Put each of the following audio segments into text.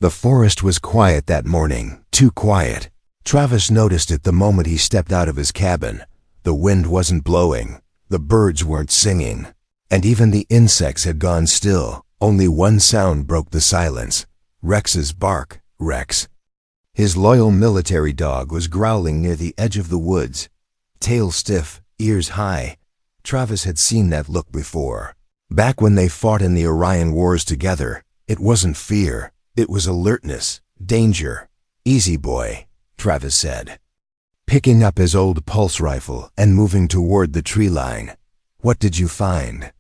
The forest was quiet that morning, too quiet. Travis noticed it the moment he stepped out of his cabin. The wind wasn't blowing, the birds weren't singing, and even the insects had gone still. Only one sound broke the silence. Rex's bark. Rex, his loyal military dog, was growling near the edge of the woods. Tail stiff, ears high. Travis had seen that look before. Back when they fought in the Orion Wars together. It wasn't fear. It was alertness, danger. "Easy, boy," Travis said, picking up his old pulse rifle and moving toward the tree line. "What did you find?"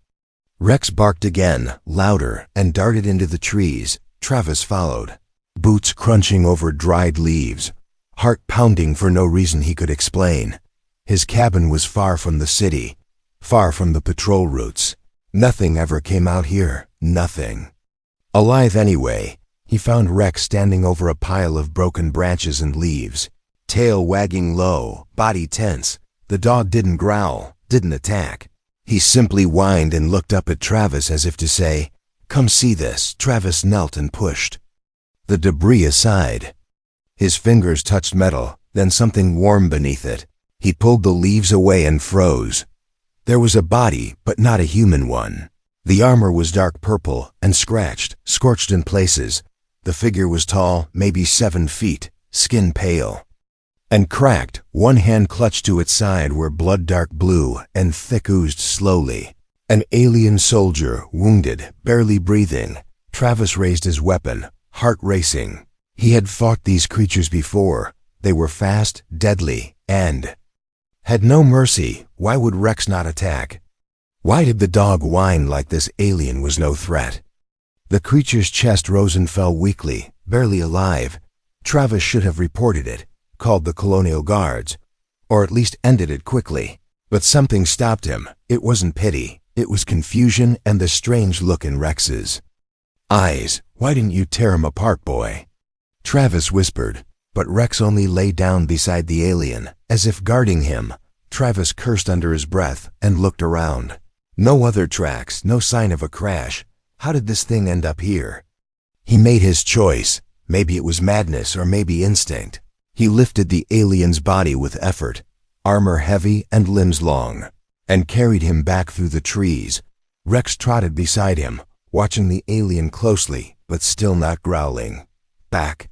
Rex barked again, louder, and darted into the trees. Travis followed, boots crunching over dried leaves, heart pounding for no reason he could explain. His cabin was far from the city, far from the patrol routes. Nothing ever came out here, nothing. Alive anyway. He found Rex standing over a pile of broken branches and leaves, tail wagging low, body tense. The dog didn't growl, didn't attack. He simply whined and looked up at Travis as if to say, "Come see this." Travis knelt and pushed the debris aside. His fingers touched metal, then something warm beneath it. He pulled the leaves away and froze. There was a body, but not a human one. The armor was dark purple and scratched, scorched in places. The figure was tall, maybe 7 feet, skin pale and cracked. One hand clutched to its side where blood dark blue and thick oozed slowly. An alien soldier, wounded, barely breathing. Travis raised his weapon, heart racing. He had fought these creatures before. They were fast, deadly, and had no mercy. Why would Rex not attack? Why did the dog whine like this alien was no threat? The creature's chest rose and fell weakly, barely alive. Travis should have reported it, called the Colonial Guards, or at least ended it quickly. But something stopped him. It wasn't pity. It was confusion and the strange look in Rex's eyes. "Why didn't you tear him apart, boy?" Travis whispered, but Rex only lay down beside the alien, as if guarding him. Travis cursed under his breath and looked around. No other tracks, no sign of a crash. How did this thing end up here? He made his choice. Maybe it was madness or maybe instinct. He lifted the alien's body with effort, armor heavy and limbs long, and carried him back through the trees. Rex trotted beside him, watching the alien closely, but still not growling. Back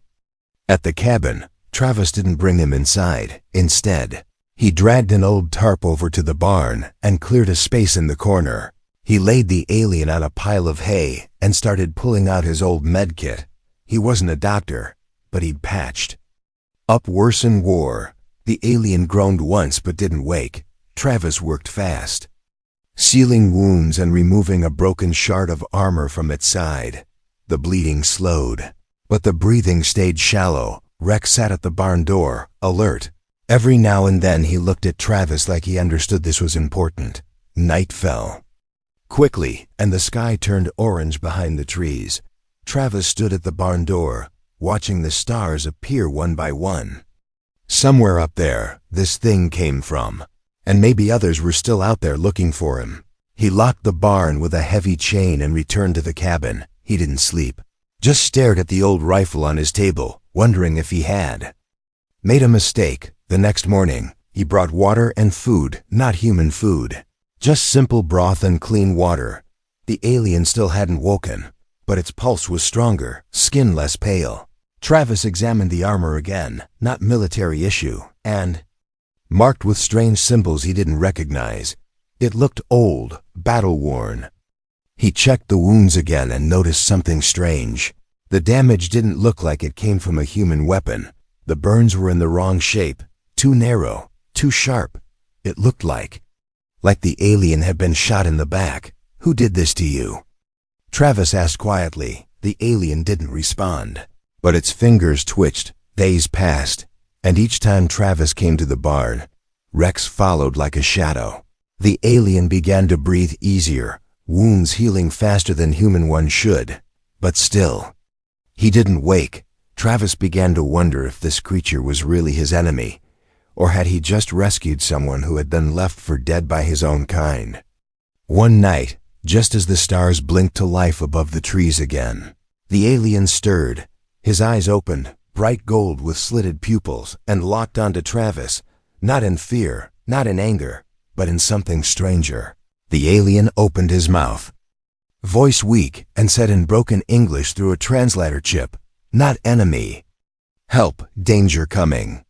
at the cabin, Travis didn't bring him inside. Instead, he dragged an old tarp over to the barn and cleared a space in the corner. He laid the alien on a pile of hay and started pulling out his old med kit. He wasn't a doctor, but he'd patched up worse in war. The alien groaned once but didn't wake. Travis worked fast, sealing wounds and removing a broken shard of armor from its side. The bleeding slowed, but the breathing stayed shallow. Rex sat at the barn door, alert. Every now and then he looked at Travis like he understood this was important. Night fell quickly, and the sky turned orange behind the trees. Travis stood at the barn door, watching the stars appear one by one. Somewhere up there, this thing came from, and maybe others were still out there looking for him. He locked the barn with a heavy chain and returned to the cabin. He didn't sleep, just stared at the old rifle on his table, wondering if he had made a mistake. The next morning, he brought water and food, not human food. Just simple broth and clean water. The alien still hadn't woken, but its pulse was stronger, skin less pale. Travis examined the armor again, not military issue, and marked with strange symbols he didn't recognize. It looked old, battle-worn. He checked the wounds again and noticed something strange. The damage didn't look like it came from a human weapon. The burns were in the wrong shape, too narrow, too sharp. It looked like the alien had been shot in the back. "Who did this to you?" Travis asked quietly. The alien didn't respond, but its fingers twitched. Days passed, and each time Travis came to the barn, Rex followed like a shadow. The alien began to breathe easier, wounds healing faster than human ones should. But still, he didn't wake. Travis began to wonder if this creature was really his enemy, or had he just rescued someone who had been left for dead by his own kind. One night, just as the stars blinked to life above the trees again, the alien stirred. His eyes opened, bright gold with slitted pupils, and locked onto Travis, not in fear, not in anger, but in something stranger. The alien opened his mouth, voice weak, and said in broken English through a translator chip, "Not enemy. Help, danger coming."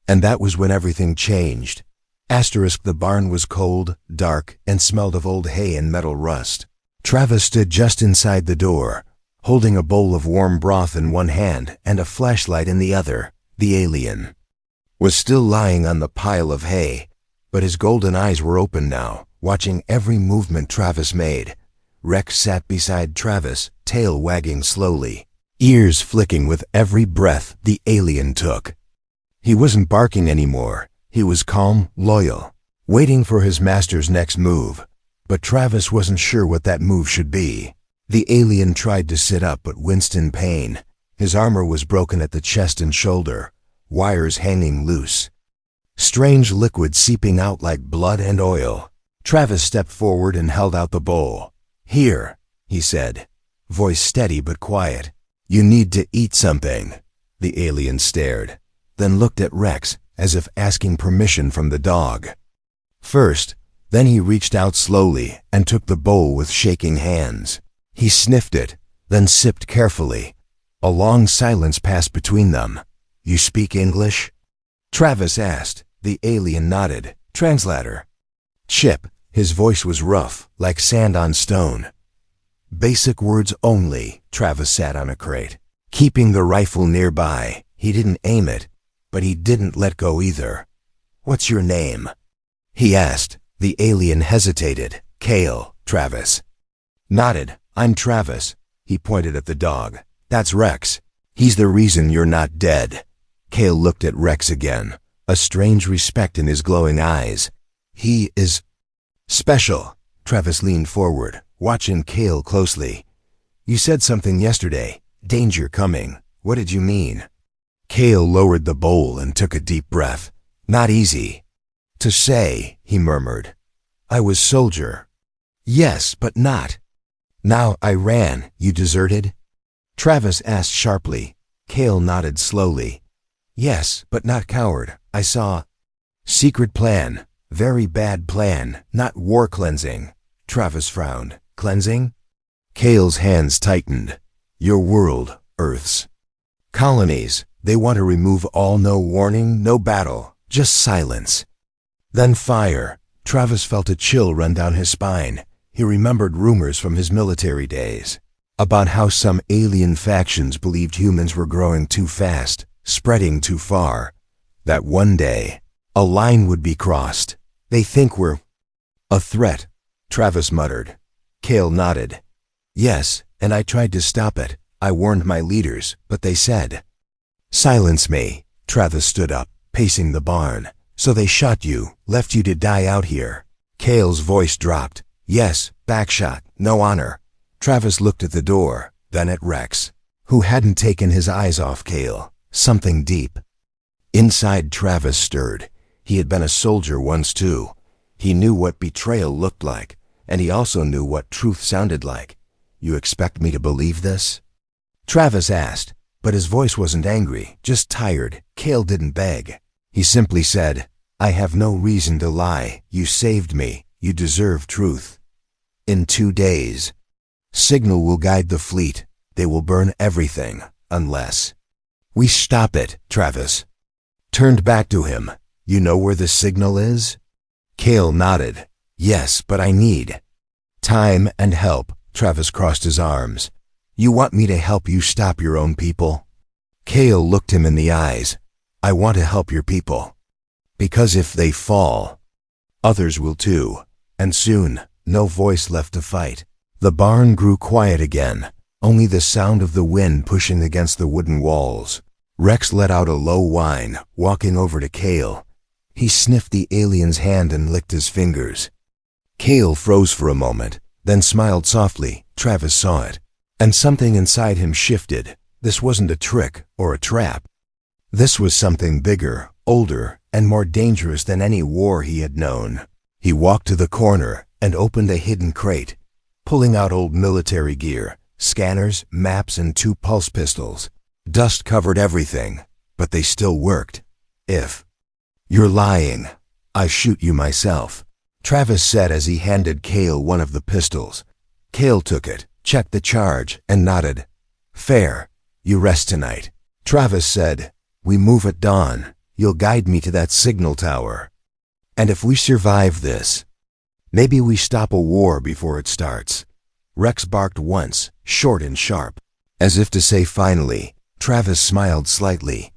And that was when everything changed. The barn was cold, dark, and smelled of old hay and metal rust. Travis stood just inside the door, holding a bowl of warm broth in one hand and a flashlight in the other. The alien was still lying on the pile of hay, but his golden eyes were open now, watching every movement Travis made. Rex sat beside Travis, tail wagging slowly, ears flicking with every breath the alien took. He wasn't barking anymore. He was calm, loyal, waiting for his master's next move. But Travis wasn't sure what that move should be. The alien tried to sit up but winced in pain. His armor was broken at the chest and shoulder, wires hanging loose, strange liquid seeping out like blood and oil. Travis stepped forward and held out the bowl. "Here," he said, voice steady but quiet. "You need to eat something." The alien stared, then looked at Rex as if asking permission from the dog. First, then he reached out slowly and took the bowl with shaking hands. He sniffed it, then sipped carefully. A long silence passed between them. "You speak English?" Travis asked. The alien nodded. "Translator." "Chip." His voice was rough, like sand on stone. "Basic words only." Travis sat on a crate, keeping the rifle nearby. He didn't aim it, but he didn't let go either. "What's your name?" he asked. The alien hesitated. "Kale." Travis nodded. "I'm Travis." He pointed at the dog. "That's Rex. He's the reason you're not dead." Kale looked at Rex again, a strange respect in his glowing eyes. "He is special." Travis leaned forward, watching Kale closely. "You said something yesterday. Danger coming. What did you mean?" Kale lowered the bowl and took a deep breath. "Not easy to say," he murmured. "I was soldier." "Yes, but not. Now I ran. You deserted?" Travis asked sharply. Kale nodded slowly. "Yes, but not coward. I saw secret plan. Very bad plan, not war cleansing." Travis frowned. "Cleansing?" Kale's hands tightened. "Your world, Earth's colonies. They want to remove all, no warning, no battle, just silence. Then fire." Travis felt a chill run down his spine. He remembered rumors from his military days about how some alien factions believed humans were growing too fast, spreading too far, that one day a line would be crossed. "They think we're a threat," Travis muttered. Kale nodded. "Yes, and I tried to stop it. I warned my leaders, but they said, 'Silence me.'" Travis stood up, pacing the barn. "So they shot you, left you to die out here." Kale's voice dropped. "Yes, backshot, no honor." Travis looked at the door, then at Rex, who hadn't taken his eyes off Kale. Something deep inside Travis stirred. He had been a soldier once too. He knew what betrayal looked like, and he also knew what truth sounded like. "You expect me to believe this?" Travis asked, but his voice wasn't angry, just tired. Kale didn't beg. He simply said, "I have no reason to lie. You saved me. You deserve truth. In 2 days, signal will guide the fleet. They will burn everything, unless we stop it." Travis turned back to him. "You know where the signal is?" Kale nodded. "Yes, but I need time and help." Travis crossed his arms. "You want me to help you stop your own people?" Kale looked him in the eyes. "I want to help your people. Because if they fall, others will too. And soon, no voice left to fight." The barn grew quiet again, only the sound of the wind pushing against the wooden walls. Rex let out a low whine, walking over to Kale. He sniffed the alien's hand and licked his fingers. Kale froze for a moment, then smiled softly. Travis saw it, and something inside him shifted. This wasn't a trick or a trap. This was something bigger, older, and more dangerous than any war he had known. He walked to the corner and opened a hidden crate, pulling out old military gear, scanners, maps, and 2 pulse pistols. Dust covered everything, but they still worked. If you're lying, I shoot you myself, Travis said as he handed Cale one of the pistols. Cale took it, checked the charge, and nodded. Fair. You rest tonight. Travis said, we move at dawn. You'll guide me to that signal tower. And if we survive this, maybe we stop a war before it starts. Rex barked once, short and sharp. As if to say finally, Travis smiled slightly.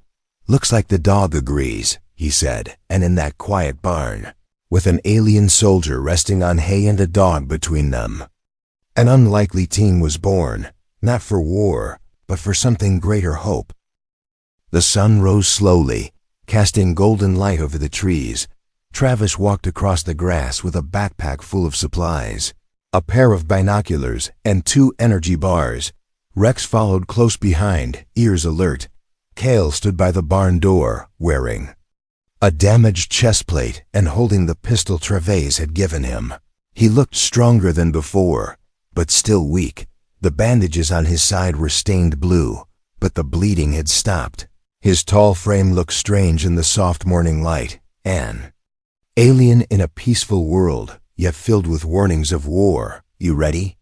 Looks like the dog agrees, he said, and in that quiet barn, with an alien soldier resting on hay and a dog between them, an unlikely team was born, not for war, but for something greater hope. The sun rose slowly, casting golden light over the trees. Travis walked across the grass with a backpack full of supplies, a pair of binoculars, and 2 energy bars. Rex followed close behind, ears alert. Cale stood by the barn door, wearing a damaged chest plate and holding the pistol Travis had given him. He looked stronger than before, but still weak. The bandages on his side were stained blue, but the bleeding had stopped. His tall frame looked strange in the soft morning light, an alien in a peaceful world, yet filled with warnings of war. You ready?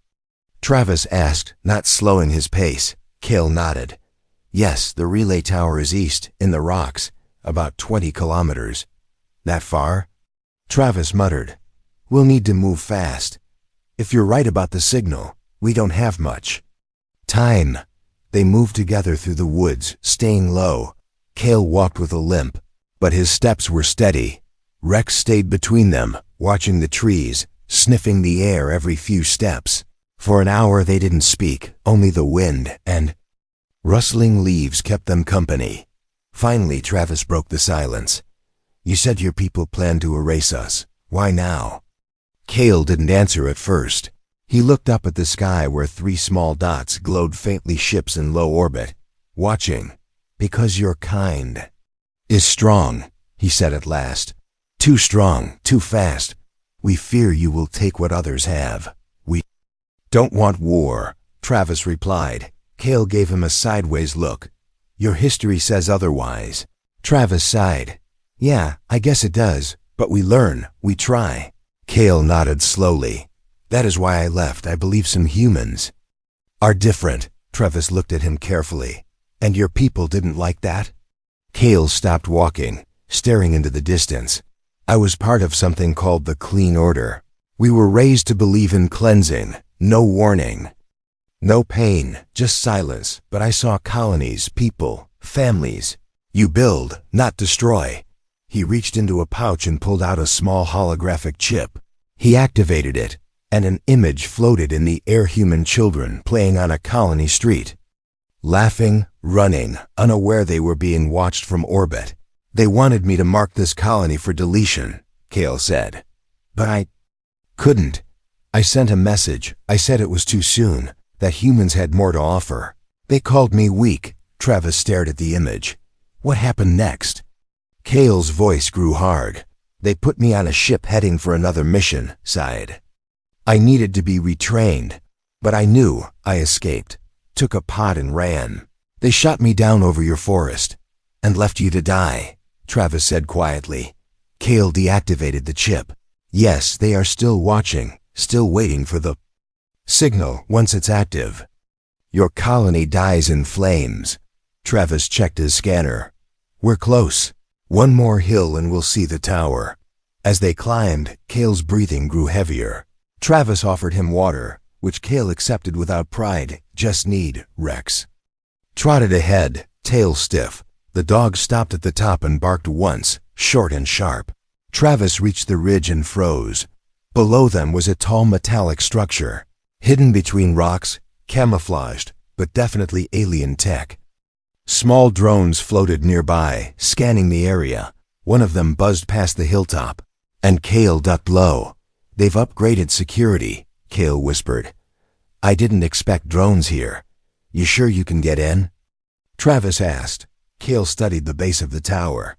Travis asked, not slowing his pace. Cale nodded. Yes, the relay tower is east, in the rocks, about 20 kilometers. That far? Travis muttered. We'll need to move fast. If you're right about the signal, we don't have much time. They moved together through the woods, staying low. Cale walked with a limp, but his steps were steady. Rex stayed between them, watching the trees, sniffing the air every few steps. For an hour they didn't speak, only the wind and rustling leaves kept them company. Finally, Travis broke the silence. You said your people planned to erase us. Why now? Cale didn't answer at first. He looked up at the sky where 3 small dots glowed faintly, ships in low orbit, watching. Because your kind is strong, he said at last. Too strong, too fast. We fear you will take what others have. We don't want war, Travis replied. Cale gave him a sideways look. Your history says otherwise. Travis sighed. Yeah, I guess it does, but we learn, we try. Cale nodded slowly. That is why I left. I believe some humans are different. Travis looked at him carefully. And your people didn't like that? Cale stopped walking, staring into the distance. I was part of something called the Clean Order. We were raised to believe in cleansing, no warning, no pain, just silence. But I saw colonies, people, families. You build, not destroy. He reached into a pouch and pulled out a small holographic chip. He activated it, and an image floated in the air. Human children playing on a colony street, laughing, running, unaware they were being watched from orbit. They wanted me to mark this colony for deletion, Cale said. But I couldn't. I sent a message. I said it was too soon, that humans had more to offer. They called me weak. Travis stared at the image. What happened next? Cale's voice grew hard. They put me on a ship heading for another mission, sighed. I needed to be retrained, but I knew. I escaped, took a pod and ran. They shot me down over your forest and left you to die, Travis said quietly. Cale deactivated the chip. Yes, they are still watching, still waiting for the signal once it's active. Your colony dies in flames. Travis checked his scanner. We're close. One more hill and we'll see the tower. As they climbed, Cale's breathing grew heavier. Travis offered him water, which Cale accepted without pride. Just need, Rex trotted ahead, tail stiff. The dog stopped at the top and barked once, short and sharp. Travis reached the ridge and froze. Below them was a tall metallic structure, hidden between rocks, camouflaged, but definitely alien tech. Small drones floated nearby, scanning the area. One of them buzzed past the hilltop, and Cale ducked low. They've upgraded security, Cale whispered. I didn't expect drones here. You sure you can get in? Travis asked. Cale studied the base of the tower.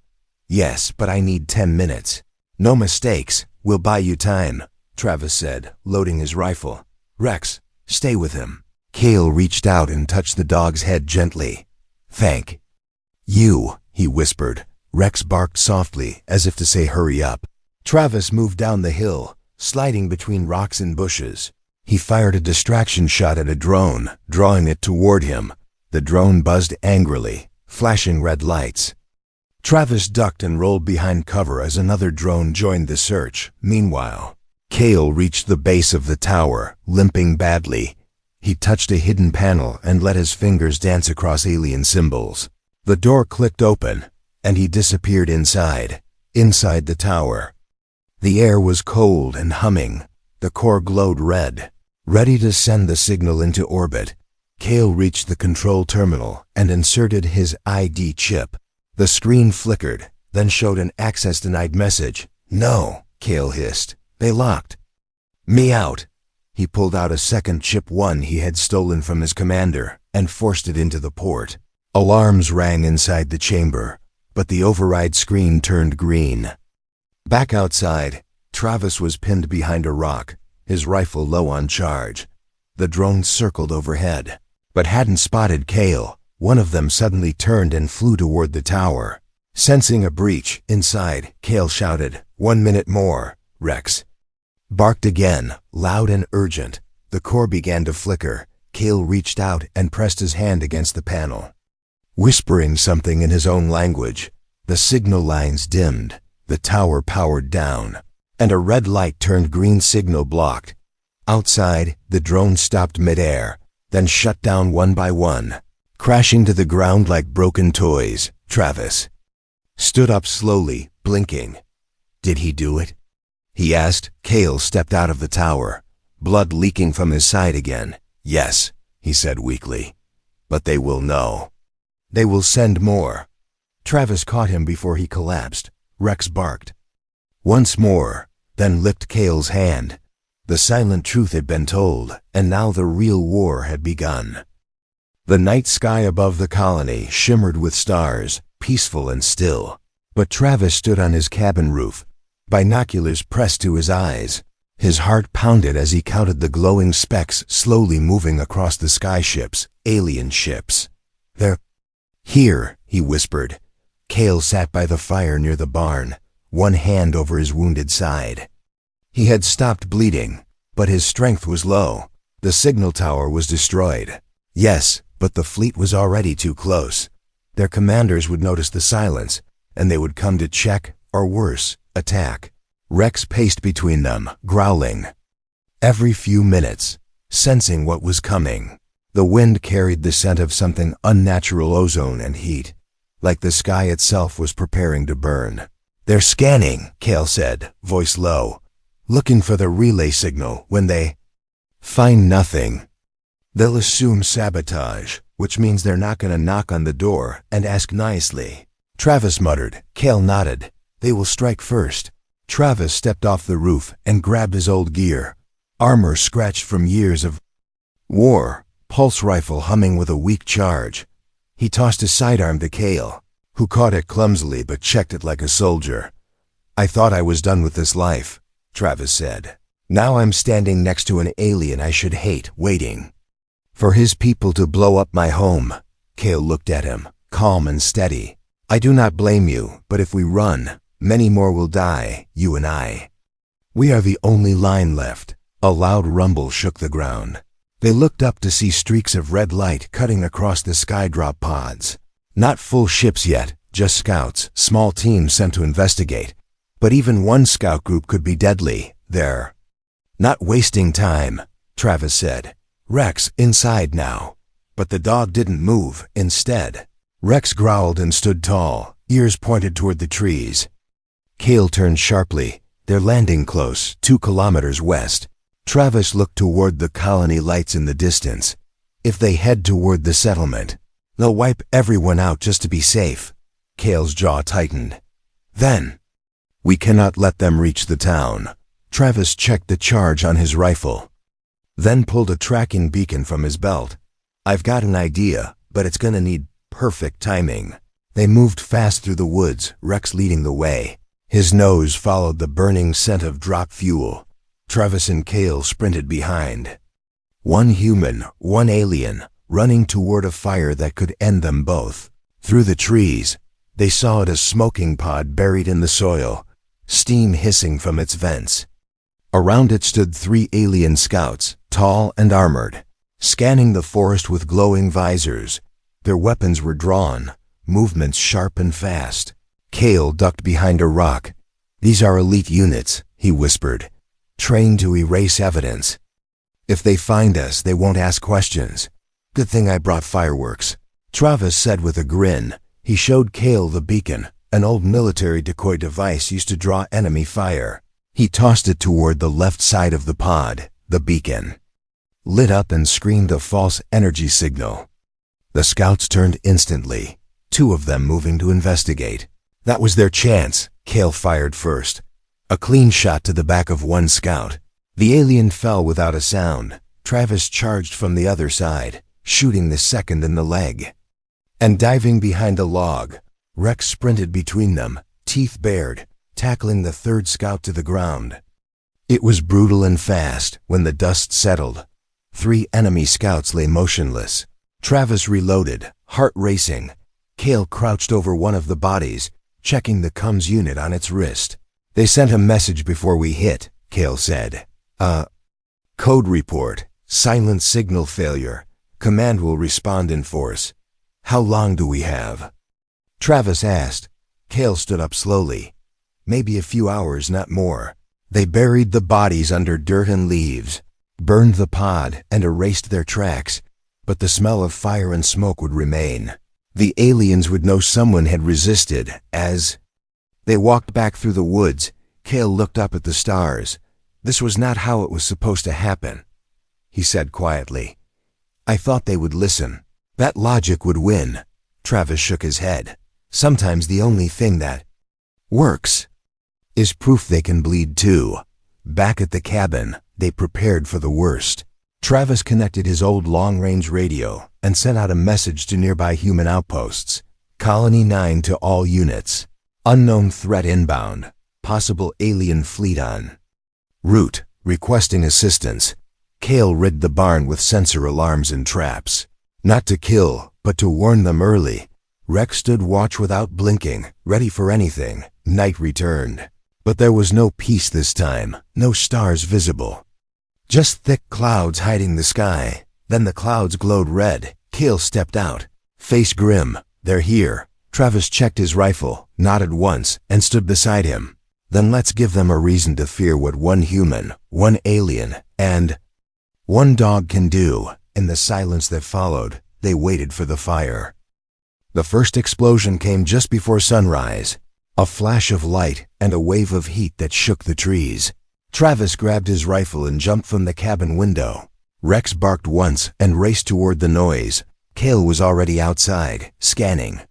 Yes, but I need 10 minutes. No mistakes. We'll buy you time, Travis said, loading his rifle. Rex, stay with him. Cale reached out and touched the dog's head gently. Thank you, he whispered. Rex barked softly, as if to say hurry up. Travis moved down the hill, sliding between rocks and bushes. He fired a distraction shot at a drone, drawing it toward him. The drone buzzed angrily, flashing red lights. Travis ducked and rolled behind cover as another drone joined the search. Meanwhile, Cale reached the base of the tower, limping badly. He touched a hidden panel and let his fingers dance across alien symbols. The door clicked open, and he disappeared inside the tower. The air was cold and humming. The core glowed red, ready to send the signal into orbit. Cale reached the control terminal and inserted his ID chip. The screen flickered, then showed an access denied message. No, Cale hissed. They locked me out. He pulled out a second chip, one he had stolen from his commander, and forced it into the port. Alarms rang inside the chamber, but the override screen turned green. Back outside, Travis was pinned behind a rock, his rifle low on charge. The drones circled overhead, but hadn't spotted Cale. One of them suddenly turned and flew toward the tower. Sensing a breach inside, Cale shouted, "1 minute more." Rex barked again, loud and urgent. The core began to flicker. Cale reached out and pressed his hand against the panel, whispering something in his own language. The signal lines dimmed, the tower powered down, and a red light turned green. Signal blocked. Outside, the drones stopped midair, then shut down one by one, crashing to the ground like broken toys. Travis stood up slowly, blinking. Did he do it? He asked. Cale stepped out of the tower, blood leaking from his side again. Yes, he said weakly. But they will know. They will send more. Travis caught him before he collapsed. Rex barked once more, then licked Cale's hand. The silent truth had been told, and now the real war had begun. The night sky above the colony shimmered with stars, peaceful and still. But Travis stood on his cabin roof, binoculars pressed to his eyes. His heart pounded as he counted the glowing specks slowly moving across the sky ships, alien ships. They're here, he whispered. Cale sat by the fire near the barn, one hand over his wounded side. He had stopped bleeding, but his strength was low. The signal tower was destroyed. Yes, but the fleet was already too close. Their commanders would notice the silence, and they would come to check, or worse, attack. Rex paced between them, growling. Every few minutes, sensing what was coming. The wind carried the scent of something unnatural, ozone and heat, like the sky itself was preparing to burn. They're scanning, Cale said, voice low, looking for the relay signal. When they find nothing, they'll assume sabotage, which means they're not going to knock on the door and ask nicely. Travis muttered. Cale nodded. They will strike first. Travis stepped off the roof and grabbed his old gear. Armor scratched from years of war, pulse rifle humming with a weak charge. He tossed his sidearm to Cale, who caught it clumsily but checked it like a soldier. I thought I was done with this life, Travis said. Now I'm standing next to an alien I should hate, waiting for his people to blow up my home. Cale looked at him, calm and steady. I do not blame you, but if we run, many more will die, you and I. We are the only line left. A loud rumble shook the ground. They looked up to see streaks of red light cutting across the skydrop pods. Not full ships yet, just scouts, small teams sent to investigate. But even one scout group could be deadly. They're not wasting time, Travis said. Rex, inside now. But the dog didn't move. Instead, Rex growled and stood tall, ears pointed toward the trees. Cale turned sharply. They're landing close, 2 kilometers west. Travis looked toward the colony lights in the distance. If they head toward the settlement, they'll wipe everyone out just to be safe. Cale's jaw tightened. Then, we cannot let them reach the town. Travis checked the charge on his rifle, then pulled a tracking beacon from his belt. I've got an idea, but it's gonna need perfect timing. They moved fast through the woods, Rex leading the way. His nose followed the burning scent of dropped fuel. Travis and Cale sprinted behind. One human, one alien, running toward a fire that could end them both. Through the trees, they saw it a smoking pod buried in the soil, steam hissing from its vents. Around it stood 3 alien scouts, tall and armored, scanning the forest with glowing visors. Their weapons were drawn, movements sharp and fast. Cale ducked behind a rock. "These are elite units," he whispered, "trained to erase evidence. If they find us, they won't ask questions. Good thing I brought fireworks," Travis said with a grin. He showed Cale the beacon, an old military decoy device used to draw enemy fire. He tossed it toward the left side of the pod. The beacon lit up and screamed a false energy signal. The scouts turned instantly, 2 of them moving to investigate. That was their chance. Cale fired first. A clean shot to the back of one scout. The alien fell without a sound. Travis charged from the other side, shooting the second in the leg. And diving behind a log, Rex sprinted between them, teeth bared, tackling the 3rd scout to the ground. It was brutal and fast. When the dust settled, 3 enemy scouts lay motionless. Travis reloaded, heart racing. Cale crouched over one of the bodies, checking the comms unit on its wrist. "They sent a message before we hit," Cale said. Code report. Silent signal failure. Command will respond in force. How long do we have?" Travis asked. Cale stood up slowly. "Maybe a few hours, not more." They buried the bodies under dirt and leaves, burned the pod, and erased their tracks, but the smell of fire and smoke would remain. The aliens would know someone had resisted. As they walked back through the woods, Cale looked up at the stars. "This was not how it was supposed to happen," he said quietly. "I thought they would listen. That logic would win." Travis shook his head. "Sometimes the only thing that works is proof they can bleed too." Back at the cabin, they prepared for the worst. Travis connected his old long-range radio and sent out a message to nearby human outposts. "Colony 9 to all units. Unknown threat inbound. Possible alien fleet on route. Requesting assistance." Cale rigged the barn with sensor alarms and traps. Not to kill, but to warn them early. Rex stood watch without blinking, ready for anything. Night returned. But there was no peace this time, no stars visible. Just thick clouds hiding the sky. Then the clouds glowed red. Cale stepped out, face grim. "They're here." Travis checked his rifle, nodded once, and stood beside him. "Then let's give them a reason to fear what one human, one alien, and one dog can do." In the silence that followed, they waited for the fire. The first explosion came just before sunrise. A flash of light and a wave of heat that shook the trees. Travis grabbed his rifle and jumped from the cabin window. Rex barked once and raced toward the noise. Cale was already outside, scanning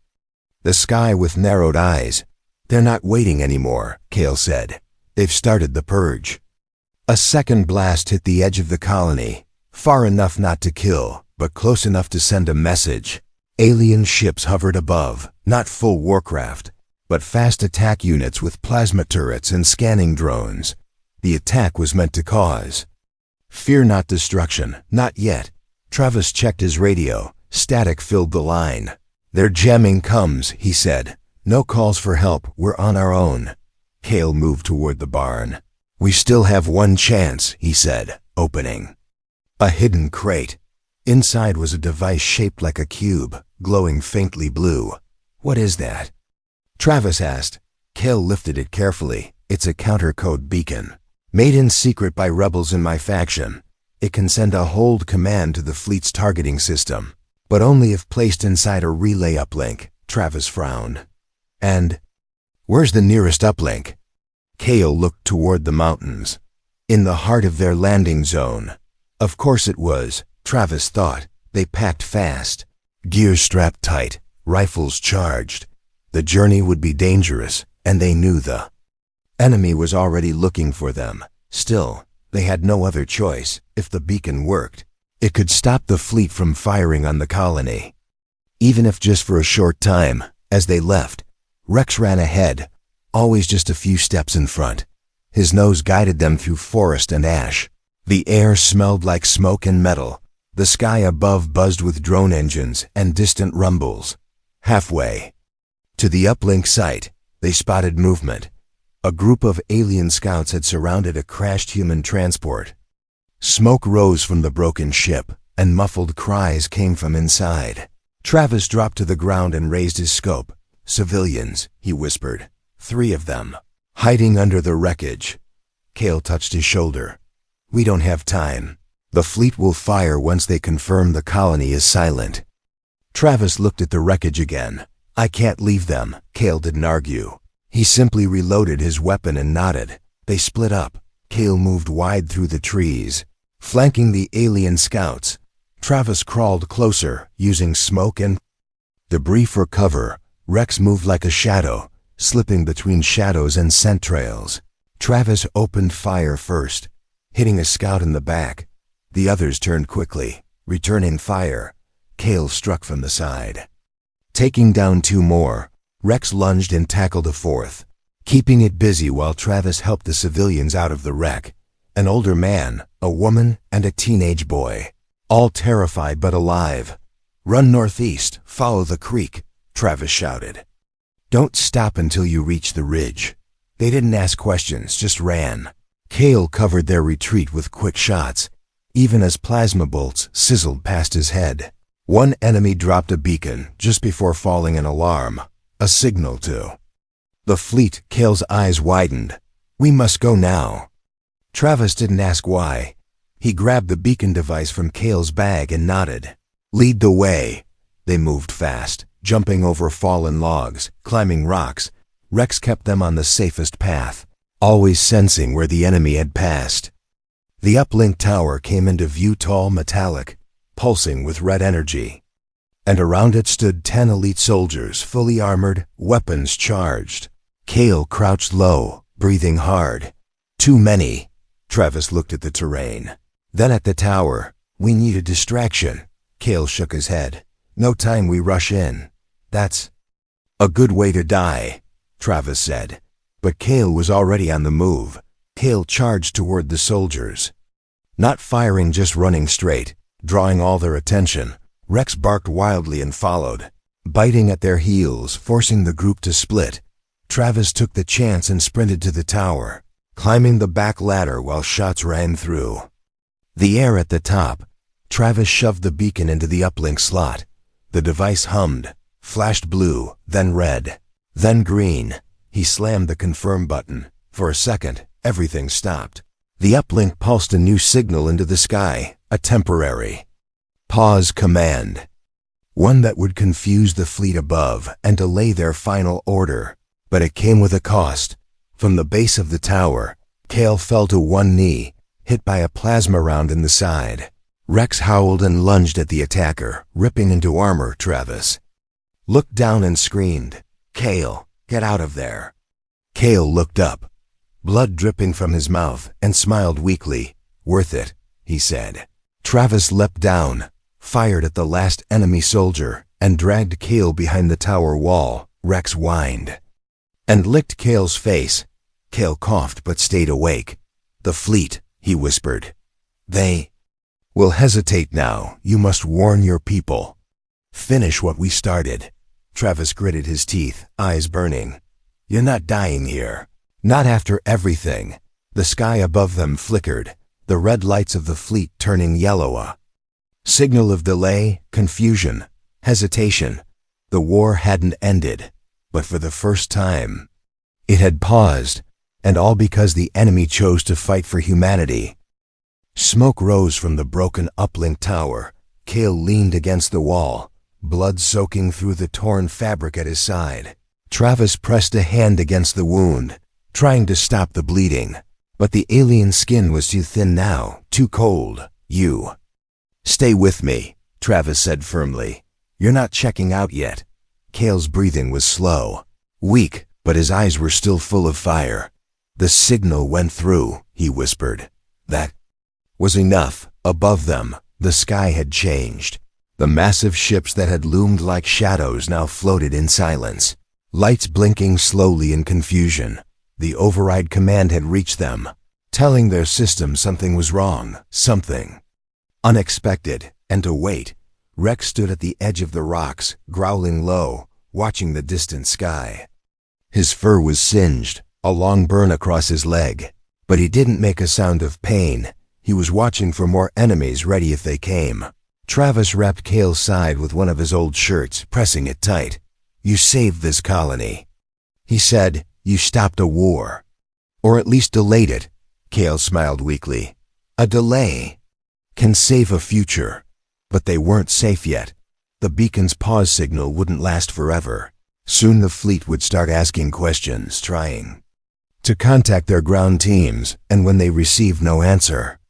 the sky with narrowed eyes. "They're not waiting anymore," Cale said. "They've started the purge." A second blast hit the edge of the colony, far enough not to kill, but close enough to send a message. Alien ships hovered above, not full warcraft, but fast attack units with plasma turrets and scanning drones. The attack was meant to cause fear, not destruction. Not yet. Travis checked his radio. Static filled the line. "They're jamming comms," he said. "No calls for help. We're on our own." Cale moved toward the barn. "We still have one chance," he said, opening a hidden crate. Inside was a device shaped like a cube, glowing faintly blue. "What is that?" Travis asked. Cale lifted it carefully. "It's a counter-code beacon. Made in secret by rebels in my faction. It can send a hold command to the fleet's targeting system, but only if placed inside a relay uplink." Travis frowned. "And where's the nearest uplink?" Cale looked toward the mountains. "In the heart of their landing zone." Of course it was, Travis thought. They packed fast, gear strapped tight, rifles charged. The journey would be dangerous, and they knew the enemy was already looking for them. Still, they had no other choice. If the beacon worked, it could stop the fleet from firing on the colony. Even if just for a short time. As they left, Rex ran ahead, always just a few steps in front. His nose guided them through forest and ash. The air smelled like smoke and metal. The sky above buzzed with drone engines and distant rumbles. Halfway to the uplink site, they spotted movement. A group of alien scouts had surrounded a crashed human transport. Smoke rose from the broken ship, and muffled cries came from inside. Travis dropped to the ground and raised his scope. "Civilians," he whispered. "3 of them, hiding under the wreckage." Cale touched his shoulder. "We don't have time. The fleet will fire once they confirm the colony is silent." Travis looked at the wreckage again. "I can't leave them." Cale didn't argue. He simply reloaded his weapon and nodded. They split up. Cale moved wide through the trees, flanking the alien scouts. Travis crawled closer, using smoke and debris for cover. Rex moved like a shadow, slipping between shadows and scent trails. Travis opened fire first, hitting a scout in the back. The others turned quickly, returning fire. Cale struck from the side, taking down 2 more. Rex lunged and tackled a 4th, keeping it busy while Travis helped the civilians out of the wreck. An older man, a woman, and a teenage boy, all terrified but alive. "Run northeast, follow the creek," Travis shouted. "Don't stop until you reach the ridge." They didn't ask questions, just ran. Cale covered their retreat with quick shots, even as plasma bolts sizzled past his head. One enemy dropped a beacon just before falling an alarm, a signal to the fleet. Cale's eyes widened. "We must go now." Travis didn't ask why. He grabbed the beacon device from Cale's bag and nodded. "Lead the way." They moved fast, jumping over fallen logs, climbing rocks. Rex kept them on the safest path, always sensing where the enemy had passed. The uplink tower came into view, tall, metallic, pulsing with red energy. And around it stood 10 elite soldiers, fully armored, weapons charged. Cale crouched low, breathing hard. "Too many." Travis looked at the terrain, then at the tower. "We need a distraction." Cale shook his head. "No time, we rush in." "That's a good way to die," Travis said. But Cale was already on the move. Cale charged toward the soldiers, not firing, just running straight, drawing all their attention. Rex barked wildly and followed, biting at their heels, forcing the group to split. Travis took the chance and sprinted to the tower, climbing the back ladder while shots rang through the air at the top. Travis shoved the beacon into the uplink slot. The device hummed, flashed blue, then red, then green. He slammed the confirm button. For a second, everything stopped. The uplink pulsed a new signal into the sky, a temporary pause command, one that would confuse the fleet above and delay their final order. But it came with a cost. From the base of the tower, Cale fell to one knee, hit by a plasma round in the side. Rex howled and lunged at the attacker, ripping into armor. Travis looked down and screamed, "Cale, get out of there." Cale looked up, blood dripping from his mouth, and smiled weakly. "Worth it," he said. Travis leapt down, fired at the last enemy soldier, and dragged Cale behind the tower wall. Rex whined and licked Cale's face. Cale coughed but stayed awake. "The fleet," he whispered. "They will hesitate now. You must warn your people. Finish what we started." Travis gritted his teeth, eyes burning. "You're not dying here. Not after everything." The sky above them flickered, the red lights of the fleet turning yellow, a signal of delay, confusion, hesitation. The war hadn't ended, but for the first time, it had paused, and all because the enemy chose to fight for humanity. Smoke rose from the broken uplink tower. Cale leaned against the wall, blood soaking through the torn fabric at his side. Travis pressed a hand against the wound, trying to stop the bleeding. But the alien skin was too thin now, too cold. "You stay with me," Travis said firmly. "You're not checking out yet." Cale's breathing was slow, weak, but his eyes were still full of fire. "The signal went through," he whispered. That was enough. Above them, the sky had changed. The massive ships that had loomed like shadows now floated in silence, lights blinking slowly in confusion. The override command had reached them, telling their system something was wrong, something unexpected, and to wait. Rex stood at the edge of the rocks, growling low, watching the distant sky. His fur was singed, a long burn across his leg, but he didn't make a sound of pain. He was watching for more enemies ready if they came. Travis wrapped Cale's side with one of his old shirts, pressing it tight. "You saved this colony," he said. "You stopped a war. Or at least delayed it." Cale smiled weakly. "A delay can save a future." But they weren't safe yet. The beacon's pause signal wouldn't last forever. Soon the fleet would start asking questions, trying to contact their ground teams, and when they received no answer,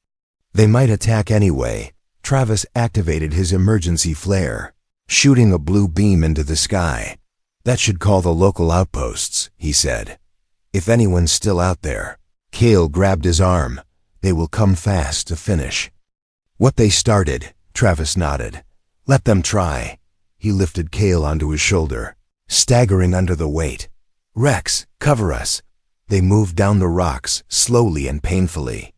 they might attack anyway. Travis activated his emergency flare, shooting a blue beam into the sky. "That should call the local outposts," he said. "If anyone's still out there." Cale grabbed his arm. "They will come fast to finish what they started." Travis nodded. "Let them try." He lifted Cale onto his shoulder, staggering under the weight. "Rex, cover us." They moved down the rocks, slowly and painfully,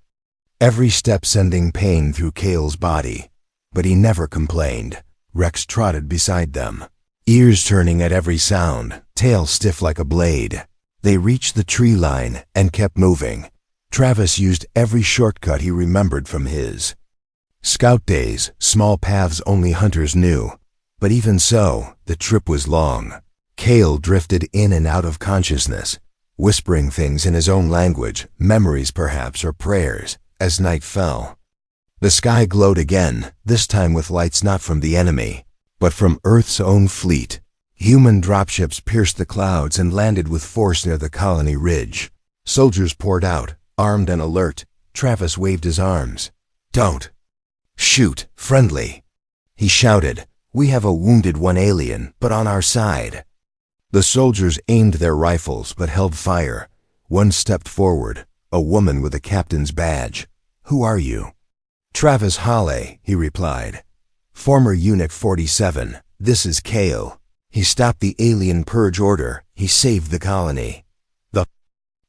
every step sending pain through Cale's body. But he never complained. Rex trotted beside them, ears turning at every sound, tail stiff like a blade. They reached the tree line and kept moving. Travis used every shortcut he remembered from his scout days, small paths only hunters knew. But even so, the trip was long. Cale drifted in and out of consciousness, whispering things in his own language, memories perhaps, or prayers, as night fell. The sky glowed again, this time with lights not from the enemy, but from Earth's own fleet. Human dropships pierced the clouds and landed with force near the colony ridge. Soldiers poured out, armed and alert. Travis waved his arms. "Don't shoot, friendly," he shouted. "We have a wounded one alien, but on our side." The soldiers aimed their rifles but held fire. One stepped forward, a woman with a captain's badge. "Who are you?" "Travis Halle," he replied. "Former Unit 47. This is Cale. He stopped the alien purge order. He saved the colony." The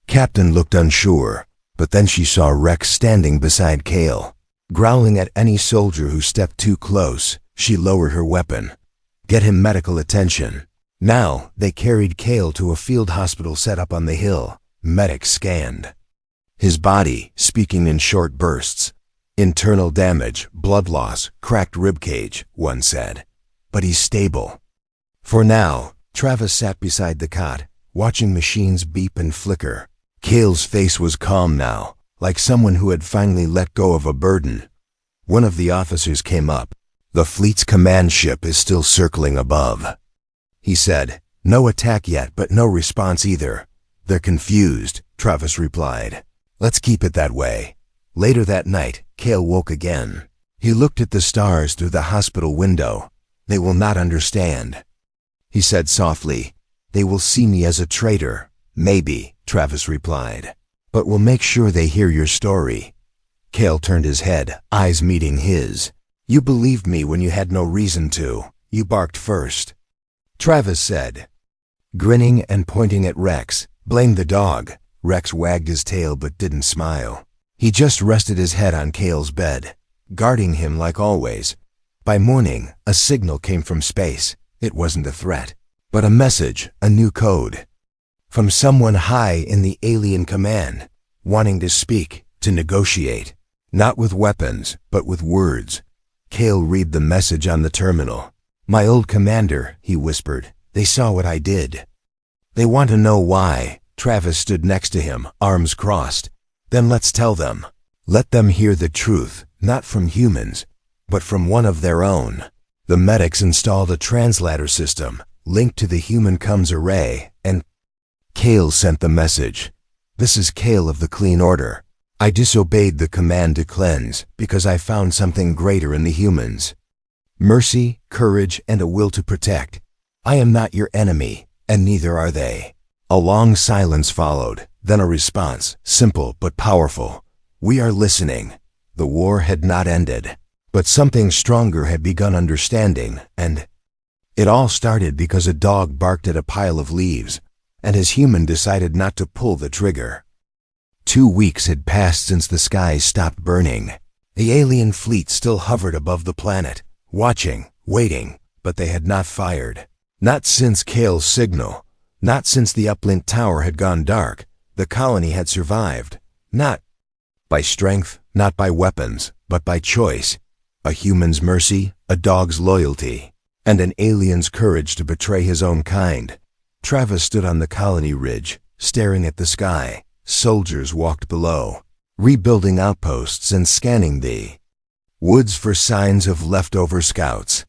captain looked unsure, but then she saw Rex standing beside Cale. Growling at any soldier who stepped too close, she lowered her weapon. "Get him medical attention." Now, they carried Cale to a field hospital set up on the hill. Medics scanned his body, speaking in short bursts. "Internal damage, blood loss, cracked ribcage," one said. "But he's stable for now." Travis sat beside the cot, watching machines beep and flicker. Cale's face was calm now, like someone who had finally let go of a burden. One of the officers came up. "The fleet's command ship is still circling above," he said. "No attack yet, but no response either." "They're confused," Travis replied. "Let's keep it that way." Later that night, Cale woke again. He looked at the stars through the hospital window. "They will not understand," he said softly. "They will see me as a traitor." "Maybe," Travis replied. "But we'll make sure they hear your story." Cale turned his head, eyes meeting his. "You believed me when you had no reason to. You barked first," Travis said, grinning and pointing at Rex. "Blame the dog." Rex wagged his tail but didn't smile. He just rested his head on Cale's bed, guarding him like always. By morning, a signal came from space. It wasn't a threat, but a message, a new code. From someone high in the alien command, wanting to speak, to negotiate. Not with weapons, but with words. Cale read the message on the terminal. "My old commander," he whispered. "They saw what I did. They want to know why." Travis stood next to him, arms crossed. "Then let's tell them. Let them hear the truth, not from humans, but from one of their own." The medics installed a translator system, linked to the human comms array, and Cale sent the message. "This is Cale of the Clean Order. I disobeyed the command to cleanse because I found something greater in the humans. Mercy, courage, and a will to protect. I am not your enemy, and neither are they." A long silence followed, then a response, simple but powerful. "We are listening." The war had not ended, but something stronger had begun understanding, and it all started because a dog barked at a pile of leaves, and his human decided not to pull the trigger. 2 weeks had passed since the skies stopped burning. The alien fleet still hovered above the planet, watching, waiting, but they had not fired. Not since Kale's signal. Not since the uplink tower had gone dark. The colony had survived. Not by strength, not by weapons, but by choice. A human's mercy, a dog's loyalty, and an alien's courage to betray his own kind. Travis stood on the colony ridge, staring at the sky. Soldiers walked below, rebuilding outposts and scanning the woods for signs of leftover scouts.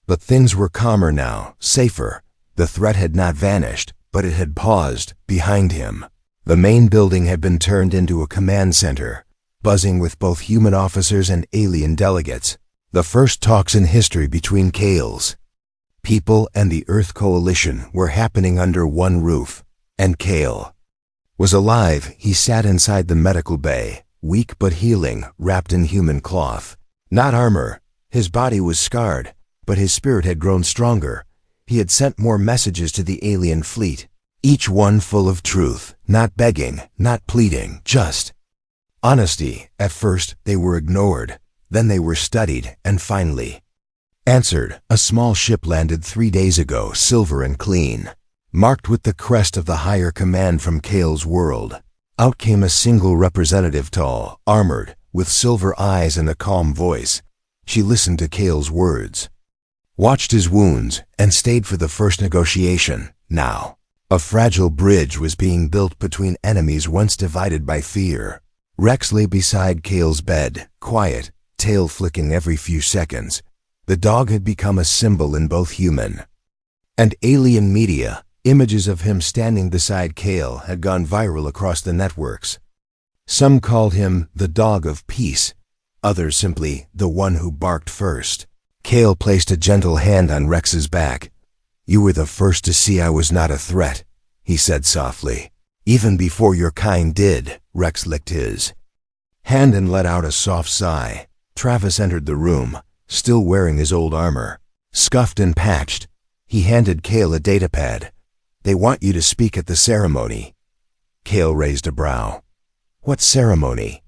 But things were calmer now, safer. The threat had not vanished, but it had paused behind him. The main building had been turned into a command center, buzzing with both human officers and alien delegates. The first talks in history between Kale's people and the Earth Coalition were happening under one roof, and Kale was alive. He sat inside the medical bay, weak but healing, wrapped in human cloth. Not armor. His body was scarred, but his spirit had grown stronger. He had sent more messages to the alien fleet, each one full of truth, not begging, not pleading, just honesty. At first, they were ignored. Then they were studied, and finally answered. A small ship landed 3 days ago, silver and clean, marked with the crest of the higher command from Kale's world. Out came a single representative, tall, armored, with silver eyes and a calm voice. She listened to Kale's words, watched his wounds, and stayed for the first negotiation. Now, a fragile bridge was being built between enemies once divided by fear. Rex lay beside Kale's bed, quiet, tail flicking every few seconds. The dog had become a symbol in both human and alien media. Images of him standing beside Kale had gone viral across the networks. Some called him the dog of peace, others simply the one who barked first. Kale placed a gentle hand on Rex's back. "You were the first to see I was not a threat," he said softly. "Even before your kind did." Rex licked his hand and let out a soft sigh. Travis entered the room, still wearing his old armor, scuffed and patched. He handed Kale a datapad. "They want you to speak at the ceremony." Kale raised a brow. "What ceremony?"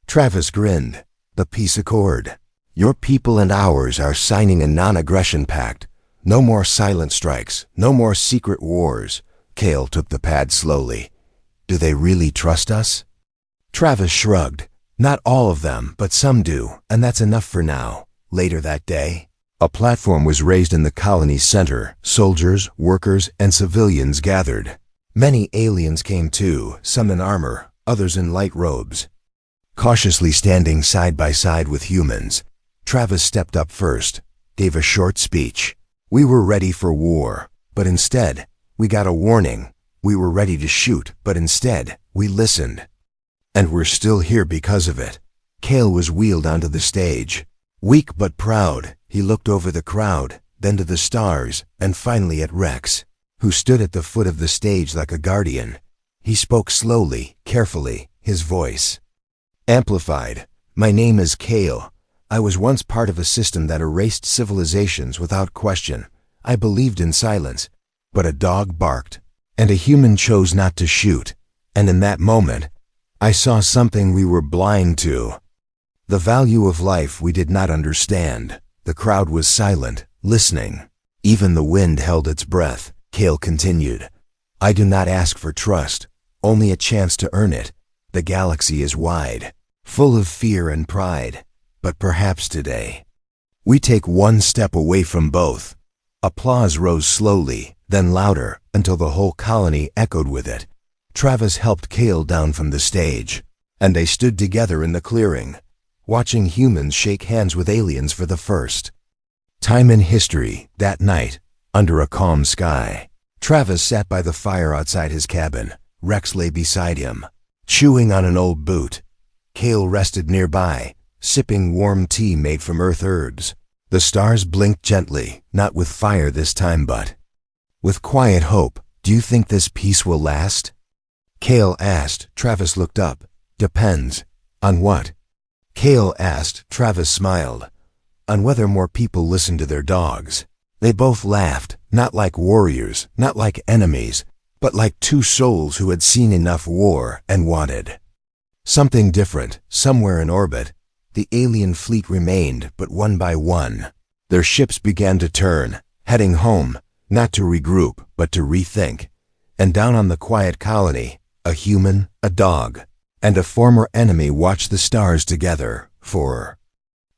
Travis grinned. "The peace accord. Your people and ours are signing a non-aggression pact. No more silent strikes, no more secret wars." Kale took the pad slowly. "Do they really trust us?" Travis shrugged. "Not all of them, but some do, and that's enough for now." Later that day, a platform was raised in the colony's center. Soldiers, workers, and civilians gathered. Many aliens came too, some in armor, others in light robes, cautiously standing side by side with humans. Travis stepped up first, gave a short speech. "We were ready for war, but instead, we got a warning. We were ready to shoot, but instead, we listened. And we're still here because of it." Kale was wheeled onto the stage. Weak but proud, he looked over the crowd, then to the stars, and finally at Rex, who stood at the foot of the stage like a guardian. He spoke slowly, carefully, his voice amplified. "My name is Kale. I was once part of a system that erased civilizations without question. I believed in silence, but a dog barked, and a human chose not to shoot. And in that moment, I saw something we were blind to. The value of life we did not understand." The crowd was silent, listening. Even the wind held its breath. Kale continued. "I do not ask for trust, only a chance to earn it. The galaxy is wide, full of fear and pride. But perhaps today, we take one step away from both." Applause rose slowly, then louder, until the whole colony echoed with it. Travis helped Kale down from the stage, and they stood together in the clearing, watching humans shake hands with aliens for the first time in history. That night, under a calm sky, Travis sat by the fire outside his cabin. Rex lay beside him, chewing on an old boot. Kale rested nearby, sipping warm tea made from earth herbs. The stars blinked gently, not with fire this time but with quiet hope. "Do you think this peace will last?" Kale asked. Travis looked up. "Depends. On what?" Kale asked. Travis smiled. "On whether more people listen to their dogs." They both laughed, not like warriors, not like enemies, but like two souls who had seen enough war and wanted something different. Somewhere in orbit, the alien fleet remained, but one by one, Their ships began to turn, heading home, not to regroup, but to rethink. And down on the quiet colony, a human, a dog, and a former enemy watched the stars together for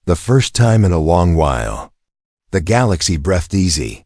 the first time in a long while. The galaxy breathed easy.